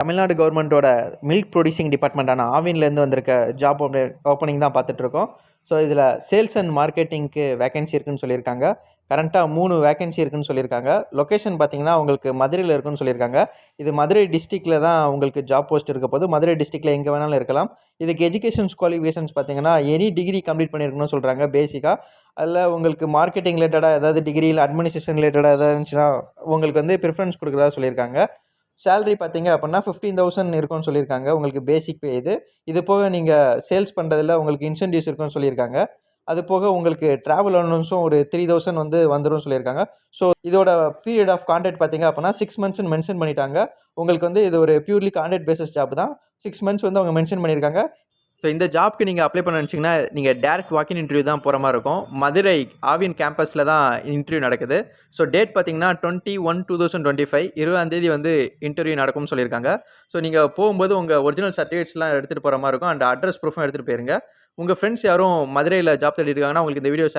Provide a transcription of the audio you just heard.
தமிழ்நாடு கவர்மெண்ட்டோட milk producing டிபார்ட்மெண்ட்டான ஆவின்லேருந்து வந்திருக்க job opening தான் பார்த்துட்ருக்கோம். ஸோ இதில் சேல்ஸ் அண்ட் மார்க்கெட்டிங்க்கு வேகன்சி இருக்குன்னு சொல்லியிருக்காங்க. கரண்ட்டாக 3 வேகன்சி இருக்குன்னு சொல்லியிருக்காங்க. லொக்கேஷன் பார்த்தீங்கன்னா உங்களுக்கு மதுரையில் இருக்குன்னு சொல்லியிருக்காங்க. இது மதுரை டிஸ்ட்ரிக்டில் தான் உங்களுக்கு ஜாப் போஸ்ட் இருக்க போது. மதுரை டிஸ்ட்ரிக்டில் எங்கே வேணாலும் இருக்கலாம். இதுக்கு எஜுகேஷன்ஸ் குவாலிஃபிகேஷன்ஸ் பார்த்தீங்கன்னா எனி டிகிரி கம்ப்ளீட் பண்ணியிருக்கணும்னு சொல்கிறாங்க பேசிக்காக. அதில் உங்களுக்கு மார்க்கெட்டிங் ரிலேட்டடாக ஏதாவது டிகிரி இல்லை அட்மினிஸ்ட்ரேஷன் ரிலேட்டடாக ஏதாவது இருந்துச்சுன்னா உங்களுக்கு வந்து ப்ரிஃபரன்ஸ் கொடுக்குறதா சொல்லியிருக்காங்க. சேலரி பார்த்தீங்க அப்படின்னா 15,000 இருக்கும்னு சொல்லியிருக்காங்க. உங்களுக்கு பேசிக் பே இது. இது போக நீங்கள் சேல்ஸ் பண்ணுறதுல உங்களுக்கு இன்சென்டிவ்ஸ் இருக்குன்னு சொல்லியிருக்காங்க. அது போக உங்களுக்கு ட்ராவல் அலவன்ஸும் ஒரு 3,000 வந்து வந்துரும்னு சொல்லியிருக்காங்க. ஸோ இதோட பீரியட் ஆஃப் கான்ட்ராக்ட் பார்த்தீங்க அப்படின்னா 6 மந்த்ஸ்ன்னு மென்ஷன் பண்ணிட்டாங்க. உங்களுக்கு வந்து இது ஒரு பியூர்லி கான்ட்ராக்ட் பேசிஸ் ஜாப் தான். 6 மந்த்ஸ் வந்து அவங்க மென்ஷன் பண்ணியிருக்காங்க. ஸோ இந்த ஜாப்க்கு நீங்கள் அப்ளை பண்ண நினச்சிங்கன்னா நீங்கள் டேரக்ட் வாக்கின் இன்டர்வியூ தான் போகிற மாதிரி இருக்கும். மதுரை ஆவின் கேம்பஸில் தான் இன்டர்வியூ நடக்குது. ஸோ டேட் பார்த்தீங்கன்னா 21/2025 20ஆம் தேதி வந்து இன்டர்வியூ நடக்கும்னு சொல்லியிருக்காங்க. ஸோ நீங்கள் போகும்போது உங்கள் ஒரிஜினல் சர்டிஃபிகேட்ஸ்லாம் எடுத்துகிட்டு போகிற மாதிரி இருக்கும். அண்ட் அட்ரஸ் ப்ரூஃபும் எடுத்துகிட்டு போயிருங்க. உங்கள் ஃப்ரெண்ட்ஸ் யாரும் மதுரையில் ஜாப் தேடிட்டு இருக்காங்கன்னா உங்களுக்கு இந்த வீடியோ